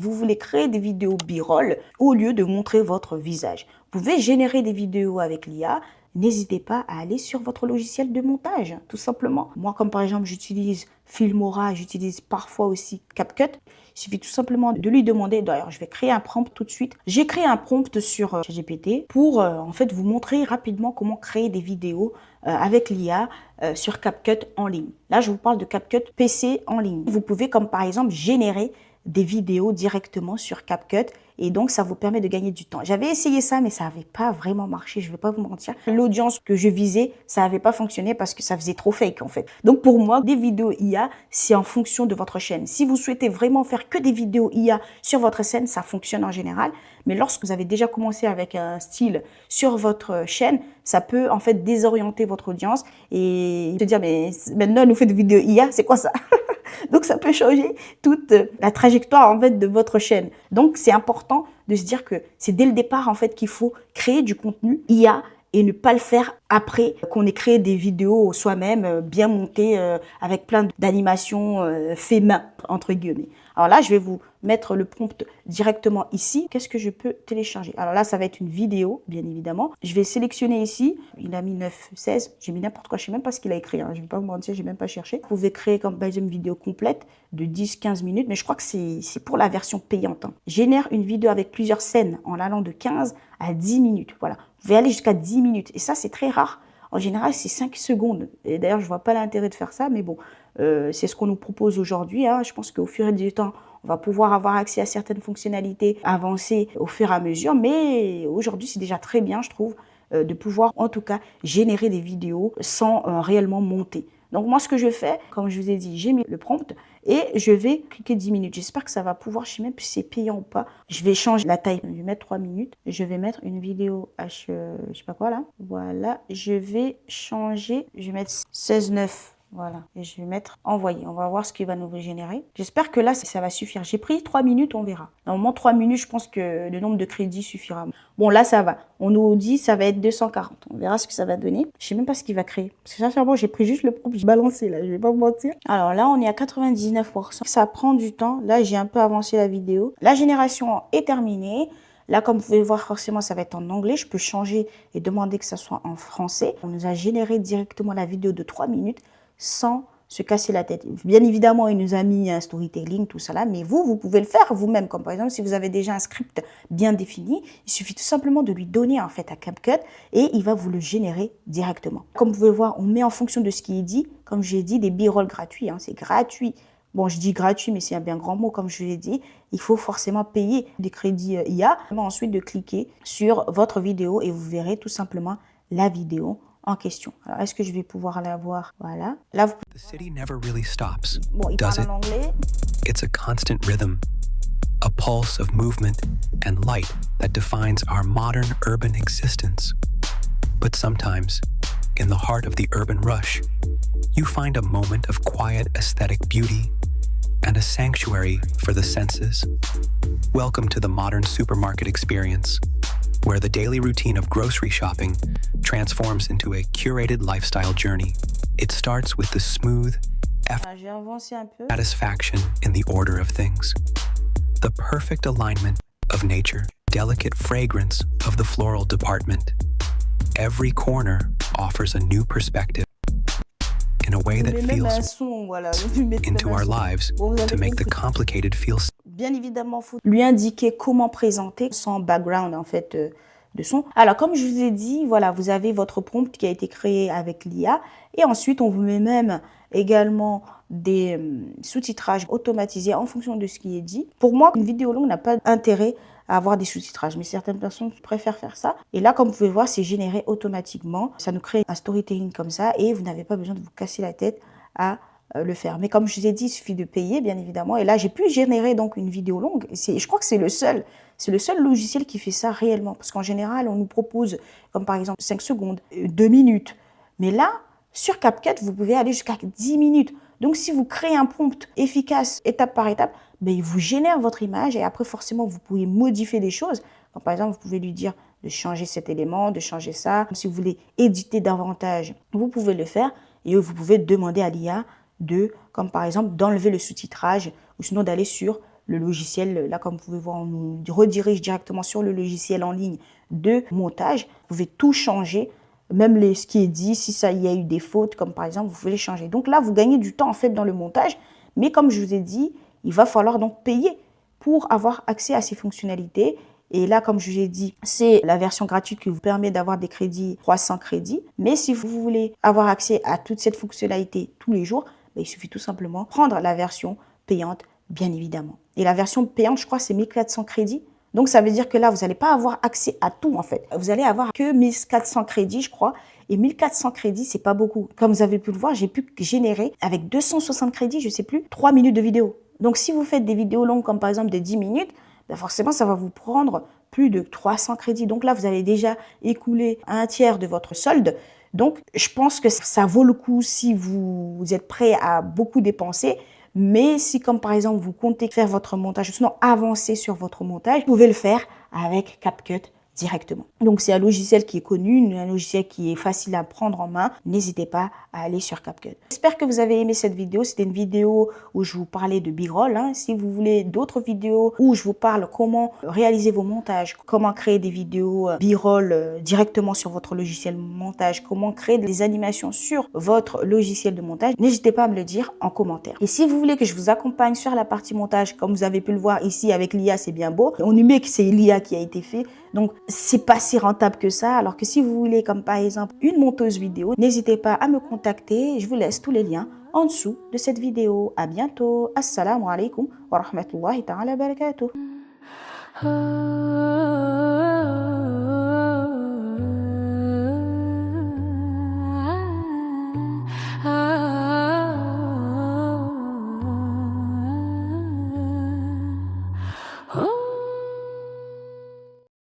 Vous voulez créer des vidéos B-roll au lieu de montrer votre visage. Vous pouvez générer des vidéos avec l'IA. N'hésitez pas à aller sur votre logiciel de montage, tout simplement. Moi, comme par exemple, j'utilise Filmora, j'utilise parfois aussi CapCut. Il suffit tout simplement de lui demander, d'ailleurs, je vais créer un prompt tout de suite. J'ai créé un prompt sur ChatGPT pour en fait vous montrer rapidement comment créer des vidéos avec l'IA sur CapCut en ligne. Là, je vous parle de CapCut PC en ligne. Vous pouvez, comme par exemple, générer des vidéos directement sur CapCut et donc ça vous permet de gagner du temps. J'avais essayé ça mais ça n'avait pas vraiment marché, je ne vais pas vous mentir. L'audience que je visais, ça n'avait pas fonctionné parce que ça faisait trop fake en fait. Donc pour moi, des vidéos IA, c'est en fonction de votre chaîne. Si vous souhaitez vraiment faire que des vidéos IA sur votre chaîne, ça fonctionne en général. Mais lorsque vous avez déjà commencé avec un style sur votre chaîne, ça peut en fait désorienter votre audience et se dire mais maintenant nous fait des vidéos IA, c'est quoi ça? Donc, ça peut changer toute la trajectoire, en fait, de votre chaîne. Donc, c'est important de se dire que c'est dès le départ, en fait, qu'il faut créer du contenu IA et ne pas le faire après qu'on ait créé des vidéos soi-même, bien montées, avec plein d'animations fait main, entre guillemets. Alors là, je vais vous mettre le prompt directement ici. Qu'est-ce que je peux télécharger? Alors là, ça va être une vidéo, bien évidemment. Je vais sélectionner ici. Il a mis 9,16. J'ai mis n'importe quoi. Je ne sais même pas ce qu'il a écrit. Hein. Je ne vais pas vous mentir, je n'ai même pas cherché. Vous pouvez créer comme par exemple une vidéo complète de 10-15 minutes, mais je crois que c'est pour la version payante. Hein. Génère une vidéo avec plusieurs scènes en allant de 15 à 10 minutes. Voilà. Vous pouvez aller jusqu'à 10 minutes. Et ça, c'est très rare. En général, c'est 5 secondes. Et d'ailleurs, je ne vois pas l'intérêt de faire ça, mais bon, c'est ce qu'on nous propose aujourd'hui. Hein. Je pense qu'au fur et à mesure du temps, on va pouvoir avoir accès à certaines fonctionnalités avancées au fur et à mesure. Mais aujourd'hui, c'est déjà très bien, je trouve, de pouvoir en tout cas générer des vidéos sans réellement monter. Donc moi, ce que je fais, comme je vous ai dit, j'ai mis le prompt et je vais cliquer 10 minutes. J'espère que ça va pouvoir, je ne sais même plus si c'est payant ou pas. Je vais changer la taille. Je vais mettre 3 minutes. Je vais mettre une vidéo H, je sais pas quoi là. Voilà. Je vais changer. Je vais mettre 16,9. Voilà, et je vais mettre envoyer. On va voir ce qu'il va nous générer. J'espère que là, ça va suffire. J'ai pris 3 minutes, on verra. Normalement, 3 minutes, je pense que le nombre de crédits suffira. Bon, là, ça va. On nous dit ça va être 240. On verra ce que ça va donner. Je sais même pas ce qu'il va créer. Parce que sincèrement, j'ai pris juste le prompt, j'ai balancé là, je vais pas vous mentir. Alors là, on est à 99%. Ça prend du temps. Là, j'ai un peu avancé la vidéo. La génération est terminée. Là, comme vous pouvez voir, forcément, ça va être en anglais. Je peux changer et demander que ça soit en français. On nous a généré directement la vidéo de 3 minutes. Sans se casser la tête. Bien évidemment, il nous a mis un storytelling, tout ça là, mais vous pouvez le faire vous-même. Comme par exemple, si vous avez déjà un script bien défini, il suffit tout simplement de lui donner en fait à CapCut et il va vous le générer directement. Comme vous pouvez voir, on met en fonction de ce qui est dit, comme j'ai dit, des b-roll gratuits, hein, c'est gratuit. Bon, je dis gratuit, mais c'est un bien grand mot, comme je l'ai dit. Il faut forcément payer des crédits IA. Ensuite, de cliquer sur votre vidéo et vous verrez tout simplement la vidéo en question. Alors, est-ce que je vais pouvoir la voir? Voilà. Là, vous... The city never really stops, Bon, il does parle it? en anglais. It's a constant rhythm, a pulse of movement and light that defines our modern urban existence. But sometimes, in the heart of the urban rush, you find a moment of quiet aesthetic beauty and a sanctuary for the senses. Welcome to the modern supermarket experience, where the daily routine of grocery shopping transforms into a curated lifestyle journey. It starts with the smooth, Je vais avancer un peu. satisfaction in the order of things, the perfect alignment of nature, delicate fragrance of the floral department. Every corner offers a new perspective in a way that feels son, voilà. into our lives to make the complicated feel Bien évidemment, il faut lui indiquer comment présenter son background en fait de son. Alors comme je vous ai dit, voilà, vous avez votre prompt qui a été créé avec l'IA et ensuite on vous met même également des sous-titrages automatisés en fonction de ce qui est dit. Pour moi, une vidéo longue n'a pas intérêt à avoir des sous-titrages, mais certaines personnes préfèrent faire ça. Et là, comme vous pouvez voir, c'est généré automatiquement. Ça nous crée un storytelling comme ça et vous n'avez pas besoin de vous casser la tête à le faire. Mais comme je vous ai dit, il suffit de payer, bien évidemment. Et là, j'ai pu générer donc une vidéo longue. Je crois que c'est le seul logiciel qui fait ça réellement. Parce qu'en général, on nous propose, comme par exemple 5 secondes, 2 minutes. Mais là, sur CapCut, vous pouvez aller jusqu'à 10 minutes. Donc, si vous créez un prompt efficace, étape par étape, ben, il vous génère votre image et après, forcément, vous pouvez modifier des choses. Donc, par exemple, vous pouvez lui dire de changer cet élément, de changer ça. Si vous voulez éditer davantage, vous pouvez le faire et vous pouvez demander à l'IA comme par exemple d'enlever le sous-titrage ou sinon d'aller sur le logiciel, là comme vous pouvez voir, on nous redirige directement sur le logiciel en ligne de montage. Vous pouvez tout changer, même ce qui est dit, si ça y a eu des fautes, comme par exemple, vous pouvez les changer. Donc là, vous gagnez du temps en fait dans le montage, mais comme je vous ai dit, il va falloir donc payer pour avoir accès à ces fonctionnalités. Et là, comme je vous ai dit, c'est la version gratuite qui vous permet d'avoir des crédits, 300 crédits. Mais si vous voulez avoir accès à toute cette fonctionnalité tous les jours, il suffit tout simplement de prendre la version payante, bien évidemment. Et la version payante, je crois, c'est 1400 crédits. Donc, ça veut dire que là, vous n'allez pas avoir accès à tout, en fait. Vous allez avoir que 1400 crédits, je crois. Et 1400 crédits, c'est pas beaucoup. Comme vous avez pu le voir, j'ai pu générer, avec 260 crédits, je sais plus, 3 minutes de vidéo. Donc, si vous faites des vidéos longues, comme par exemple de 10 minutes, forcément, ça va vous prendre plus de 300 crédits. Donc là, vous avez déjà écoulé un tiers de votre solde. Donc, je pense que ça vaut le coup si vous êtes prêt à beaucoup dépenser. Mais si, comme par exemple, vous comptez faire votre montage, sinon avancer sur votre montage, vous pouvez le faire avec CapCut directement. Donc, c'est un logiciel qui est connu, un logiciel qui est facile à prendre en main. N'hésitez pas à aller sur CapCut. J'espère que vous avez aimé cette vidéo. C'était une vidéo où je vous parlais de B-roll. Si vous voulez d'autres vidéos où je vous parle comment réaliser vos montages, comment créer des vidéos B-roll directement sur votre logiciel de montage, comment créer des animations sur votre logiciel de montage, n'hésitez pas à me le dire en commentaire. Et si vous voulez que je vous accompagne sur la partie montage, comme vous avez pu le voir ici avec l'IA, c'est bien beau. On y met que c'est l'IA qui a été fait. Donc, c'est pas si rentable que ça. Alors que si vous voulez, comme par exemple, une monteuse vidéo, n'hésitez pas à me contacter. Je vous laisse tous les liens en dessous de cette vidéo. À bientôt. Assalamu alaikum wa rahmatullahi ta'ala wa barakatuh.